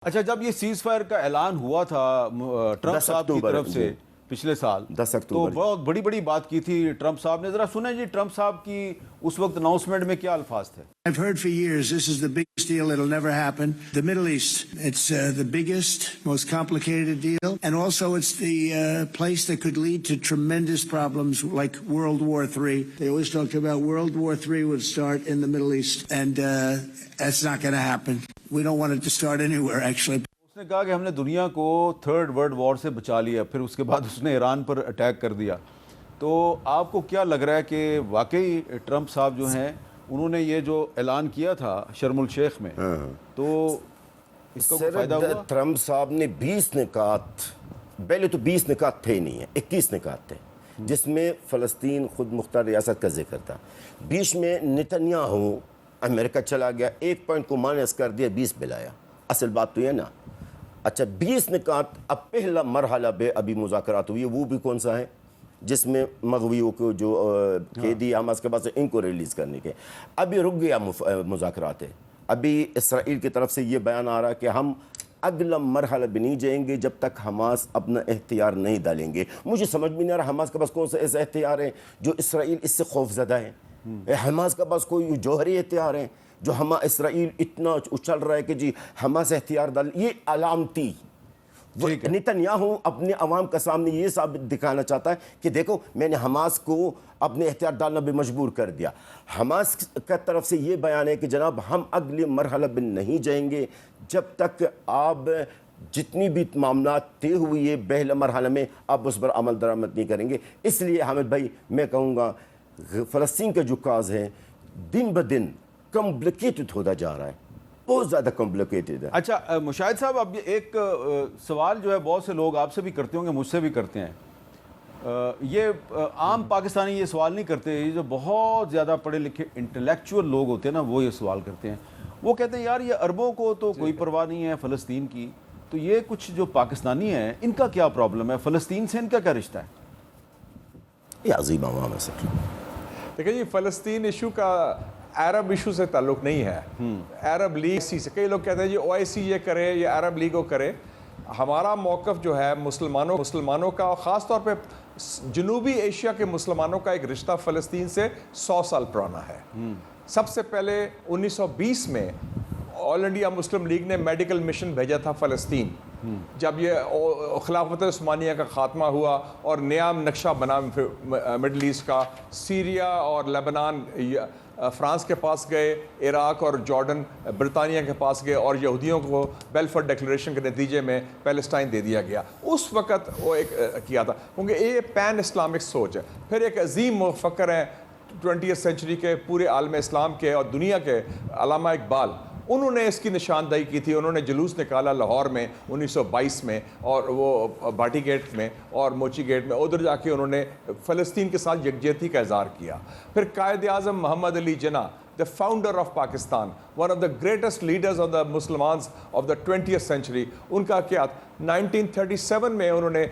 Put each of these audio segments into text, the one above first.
اچھا، جب یہ سیز فائر کا اعلان ہوا تھا ٹرمپ صاحب کی طرف سے پچھلے سال 10 تو اکتوبر بہت بڑی بڑی بات کی تھی ٹرمپ صاحب نے. ذرا سنیں جی ٹرمپ صاحب کی اس وقت اناؤنسمنٹ میں کیا الفاظ تھے. I've heard for years this is the biggest deal. It'll never happen. The Middle East, it's the biggest, most complicated deal. And also it's the place that could lead to tremendous problems like World War III. They always talked about World War III would start in the Middle East. And that's not going to happen. We don't want it to start anywhere, actually. اس نے کہا کہ ہم نے دنیا کو third world war سے بچا لیا، پھر اس کے بعد اس نے ایران پر اٹیک کر دیا. تو آپ کو کیا لگ رہا ہے کہ واقعی ٹرمپ صاحب جو ہیں انہوں نے یہ جو اعلان کیا تھا شرم الشیخ میں تو اس کا کوئی فائدہ ہوا؟ ٹرمپ صاحب نے 20 نکات، پہلے تو 20 نکات تھے نہیں ہیں، 21 نکات تھے جس میں فلسطین خود مختار ریاست کا ذکر تھا. بیچ میں نتنیاہو امریکہ چلا گیا، ایک پوائنٹ کو مائنس کر دیا، 20 پہ لایا. اصل بات تو یہ نا. اچھا 20 نکات. اب پہلا مرحلہ پہ ابھی مذاکرات ہوئی، وہ بھی کون سا ہے جس میں مغویوں کو جو قیدی حماس کے پاس ان کو ریلیز کرنے کے. ابھی رک گیا مذاکرات ہے. ابھی اسرائیل کی طرف سے یہ بیان آ رہا ہے کہ ہم اگلا مرحلہ بھی نہیں جائیں گے جب تک حماس اپنا اختیار نہیں ڈالیں گے. مجھے سمجھ میں نہیں آ رہا حماس کے پاس کون سا ایسا اختیار ہے جو اسرائیل اس سے خوف زدہ ہے. حماس کے پاس کوئی جوہری اختیار ہے جو اسرائیل اتنا اچھل رہا ہے کہ جی حماس اختیار ڈال. یہ علامتی نتنیاہو اپنے عوام کے سامنے یہ ثابت دکھانا چاہتا ہے کہ دیکھو میں نے حماس کو اپنے اختیار ڈالنا بھی مجبور کر دیا. حماس کی طرف سے یہ بیان ہے کہ جناب ہم اگلے مرحلہ بھی نہیں جائیں گے جب تک آپ جتنی بھی معاملات طے ہوئی ہے پہلے مرحلہ میں آپ اس پر عمل درآمد نہیں کریں گے. اس لیے حامد بھائی میں کہوں گا فلسطین کا جو کاز ہے دن بدن کمپلیکیٹڈ ہوتا جا رہا ہے، بہت زیادہ کمپلیکیٹڈ ہے. اچھا مشاہد صاحب، اب ایک سوال جو ہے بہت سے لوگ آپ سے بھی کرتے ہوں گے، مجھ سے بھی کرتے ہیں. یہ عام پاکستانی یہ سوال نہیں کرتے، یہ جو بہت زیادہ پڑھے لکھے انٹلیکچوئل لوگ ہوتے ہیں نا وہ یہ سوال کرتے ہیں. وہ کہتے ہیں یار یہ عربوں کو تو کوئی پرواہ نہیں ہے فلسطین کی، تو یہ کچھ جو پاکستانی ہیں ان کا کیا پرابلم ہے، فلسطین سے ان کا کیا رشتہ ہے؟ یہ عظیم عوام ہے. دیکھیں جی فلسطین ایشو کا عرب ایشو سے تعلق نہیں ہے. عرب لیگ سے کئی لوگ کہتے ہیں جی OIC یہ کرے یا عرب لیگ کو کرے. ہمارا موقف جو ہے مسلمانوں کا، خاص طور پہ جنوبی ایشیا کے مسلمانوں کا ایک رشتہ فلسطین سے 100 سال پرانا ہے. سب سے پہلے 1920 میں آل انڈیا مسلم لیگ نے میڈیکل مشن بھیجا تھا فلسطین. جب یہ خلافت عثمانیہ کا خاتمہ ہوا اور نیا نقشہ بنا مڈل ایسٹ کا، سیریا اور لیبنان فرانس کے پاس گئے، عراق اور جارڈن برطانیہ کے پاس گئے، اور یہودیوں کو بیلفورڈ ڈیکلریشن کے نتیجے میں پیلسٹائن دے دیا گیا. اس وقت وہ ایک کیا تھا کیونکہ یہ پین اسلامک سوچ ہے. پھر ایک عظیم مفکر ہیں 20th سینچری کے پورے عالم اسلام کے اور دنیا کے، علامہ اقبال، انہوں نے اس کی نشاندہی کی تھی. انہوں نے جلوس نکالا لاہور میں 1922 میں، اور وہ بھاٹی گیٹ میں اور موچی گیٹ میں، ادھر جا کے انہوں نے فلسطین کے ساتھ یکجہتی کا اظہار کیا. پھر قائد اعظم محمد Ali Jinnah, the founder of Pakistan, one of the greatest leaders of the Muslims of the 20th century, ان کا کیا 1937 میں انہوں نے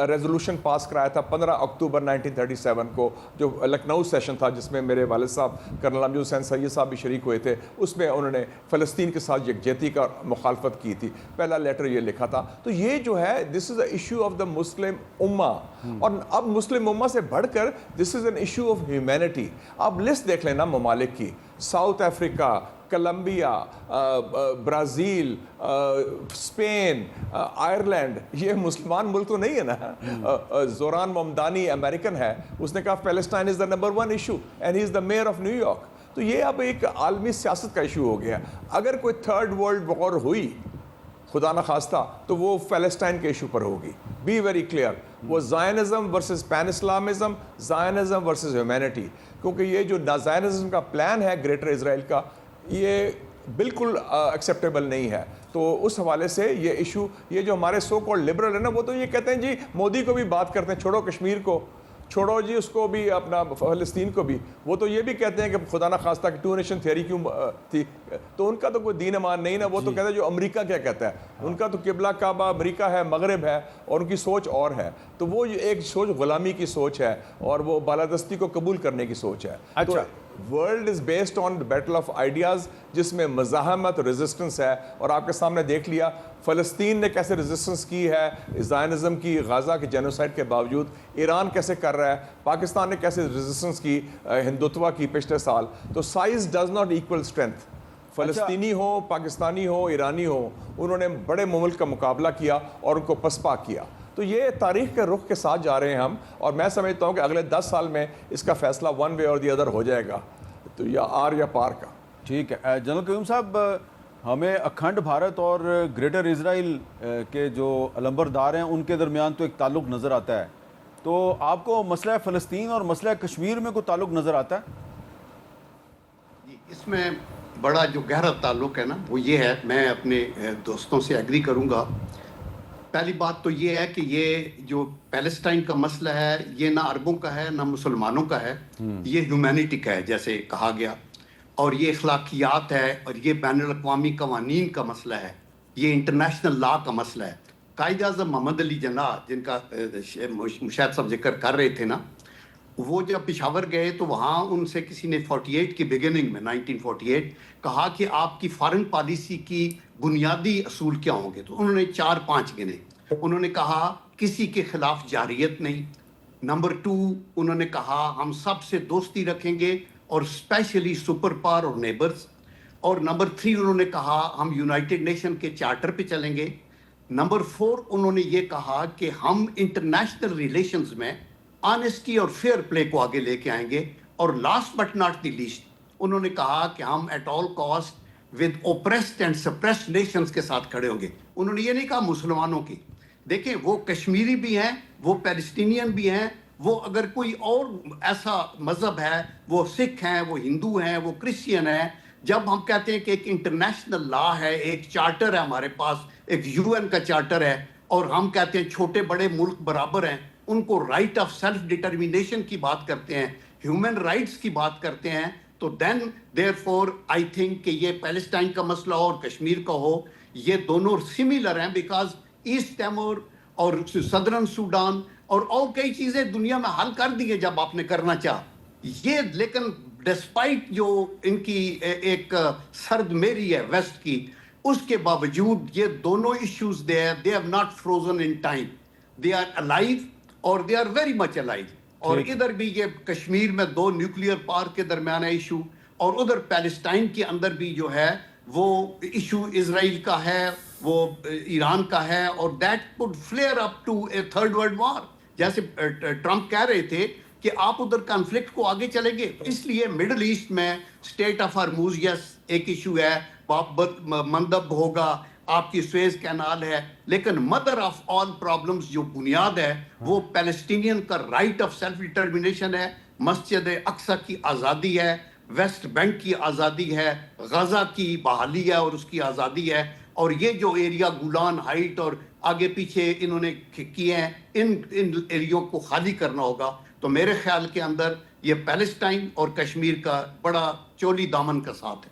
ریزولوشن پاس کرایا تھا 15 اکتوبر 1937 کو، جو لکھنؤ سیشن تھا جس میں میرے والد صاحب کرنل امجد حسین سید صاحب بھی شریک ہوئے تھے. اس میں انہوں نے فلسطین کے ساتھ یکجہتی کا مخالفت کی تھی. پہلا لیٹر یہ لکھا تھا. تو یہ جو ہے دس از اے ایشو آف دا مسلم امہ، اور اب مسلم امہ سے بڑھ کر this is an issue of humanity. آپ لسٹ دیکھ لینا ممالک کی، South Africa, Colombia, Brazil, Spain, Ireland, یہ مسلمان ملک تو نہیں ہے نا. زوران ممدانی امریکن ہے، اس نے کہا Palestine is the number 1 issue and he is the measure of new York. تو یہ اب ایک عالمی سیاست کا ایشو ہو گیا. اگر کوئی تھرڈ ورلڈ وار ہوئی خدا نخواستہ تو وہ فلسطین کے ایشو پر ہوگی. بی ویری کلیئر، وہ Zionism versus pan Islamism, Zionism versus humanity. کیونکہ یہ جو زائنزم کا پلان ہے گریٹر اسرائیل کا، یہ بالکل ایکسیپٹیبل نہیں ہے. تو اس حوالے سے یہ ایشو، یہ جو ہمارے سو کالڈ لبرل ہے نا، وہ تو یہ کہتے ہیں جی مودی کو بھی بات کرتے ہیں چھوڑو کشمیر کو، چھوڑو جی اس کو بھی، اپنا فلسطین کو بھی. وہ تو یہ بھی کہتے ہیں کہ خدا نہ خواستہ کہ 2 نیشن تھیوری کیوں تھی. تو ان کا تو کوئی دین ایمان نہیں نا. وہ تو کہتے ہیں جو امریکہ کیا کہتا ہے، ان کا تو قبلہ کعبہ امریکہ ہے، مغرب ہے، اور ان کی سوچ اور ہے. تو وہ ایک سوچ غلامی کی سوچ ہے اور وہ بالادستی کو قبول کرنے کی سوچ ہے. اچھا world is based on battle of ideas جس میں مزاحمت اور ریزسٹنس ہے. اور آپ کے سامنے دیکھ لیا فلسطین نے کیسے ریزسٹنس کی ہے زائنزم کی, غزہ کے جینوسائڈ کے باوجود. ایران کیسے کر رہا ہے, پاکستان نے کیسے ریزسٹنس کی ہندوتوا کی پچھلے سال. تو size does not equal strength. فلسطینی ہو, پاکستانی ہو, ایرانی ہو, انہوں نے بڑے مملک کا مقابلہ کیا اور ان کو پسپا کیا. تو یہ تاریخ کے رخ کے ساتھ جا رہے ہیں ہم, اور میں سمجھتا ہوں کہ اگلے 10 سال میں اس کا فیصلہ ون وے اور دی ادر ہو جائے گا, تو یا آر یا پار کا. ٹھیک ہے جنرل قیوم صاحب, ہمیں اکھنڈ بھارت اور گریٹر اسرائیل کے جو علمبردار ہیں ان کے درمیان تو ایک تعلق نظر آتا ہے, تو آپ کو مسئلہ فلسطین اور مسئلہ کشمیر میں کوئی تعلق نظر آتا ہے؟ اس میں بڑا جو گہرا تعلق ہے نا وہ یہ ہے, میں اپنے دوستوں سے ایگری کروں گا. پہلی بات تو یہ ہے کہ یہ جو پیلسٹائن کا مسئلہ ہے یہ نہ عربوں کا ہے نہ مسلمانوں کا ہے, یہ ہیومینٹی کا ہے جیسے کہا گیا, اور یہ اخلاقیات ہے, اور یہ بین الاقوامی قوانین کا مسئلہ ہے, یہ انٹرنیشنل لا کا مسئلہ ہے. قائد اعظم محمد علی جناح جن کا مشاہد صاحب ذکر کر رہے تھے نا, وہ جب پشاور گئے تو وہاں ان سے کسی نے 48 کی بگننگ میں 1948 کہا کہ آپ کی فارن پالیسی کی بنیادی اصول کیا ہوں گے, تو انہوں نے 4-5 گنے. انہوں نے کہا کسی کے خلاف جارحیت نہیں. نمبر 2 انہوں نے کہا ہم سب سے دوستی رکھیں گے اور اسپیشلی سپر پاور اور نیبرز. اور نمبر 3 انہوں نے کہا ہم یونائٹڈ نیشن کے چارٹر پہ چلیں گے. نمبر 4 انہوں نے یہ کہا کہ ہم انٹرنیشنل ریلیشنز میں آنیسٹی اور فیئر پلے کو آگے لے کے آئیں گے. اور last but not the least انہوں نے کہا کہ ہم at all cost with oppressed and suppressed nations کے ساتھ کھڑے ہوں گے. انہوں نے یہ نہیں کہا مسلمانوں کی, دیکھیں وہ کشمیری بھی ہیں, وہ پیلسٹینین بھی ہیں, وہ اگر کوئی اور ایسا مذہب ہے, وہ سکھ ہیں, وہ ہندو ہیں, وہ کرسچین ہیں. جب ہم کہتے ہیں کہ ایک انٹرنیشنل لا ہے, ایک چارٹر ہے ہمارے پاس, ایک UN کا چارٹر ہے, اور ہم کہتے ہیں چھوٹے بڑے ملک برابر ہیں, ان کو رائٹ آف سیلف ڈٹرمینیشن کی بات کرتے ہیں, ہیومن رائٹس کی بات کرتے ہیں, تو دین دیئر فور آئی تھنک کہ یہ پیلسٹائن کا مسئلہ ہو اور کشمیر کا ہو, یہ دونوں سملر ہیں, بیکاز ایسٹ ٹیمور اور صدرن سوڈان اور کئی چیزیں دنیا میں حل کر دی ہیں جب آپ نے کرنا چاہا یہ. لیکن ڈسپائٹ جو ان کی ایک سرد میری ہے ویسٹ کی, اس کے باوجود یہ دونوں issues they have not frozen in time, they are alive اور they are very much alive. اور ادھر بھی یہ کشمیر میں 2 نیوکلیئر پارک کے درمیان ایشو, اور ادھر پیلسٹائن کے اندر بھی جو ہے وہ ایشو اسرائیل کا ہے, وہ ایران کا ہے, اور that could flare up to a third world war. جیسے ٹرمپ کہہ رہے تھے کہ آپ ادھر کانفلکٹ کو آگے چلیں گے, اس لیے مڈل ایسٹ میں اسٹیٹ آف ہرموز یس ایک ایشو ہے, مندب ہوگا, آپ کی سویز کینال ہے, لیکن مدر آف آل پرابلمز جو بنیاد ہے وہ پیلسٹینین کا رائٹ آف سیلف ڈٹرمینیشن ہے, مسجد اقصی کی آزادی ہے, ویسٹ بینک کی آزادی ہے, غزہ کی بحالی ہے اور اس کی آزادی ہے. اور یہ جو ایریا گولان ہائٹ اور آگے پیچھے انہوں نے کیے ہیں, ان ایریوں کو خالی کرنا ہوگا. تو میرے خیال کے اندر یہ پیلسٹائن اور کشمیر کا بڑا چولی دامن کا ساتھ ہے.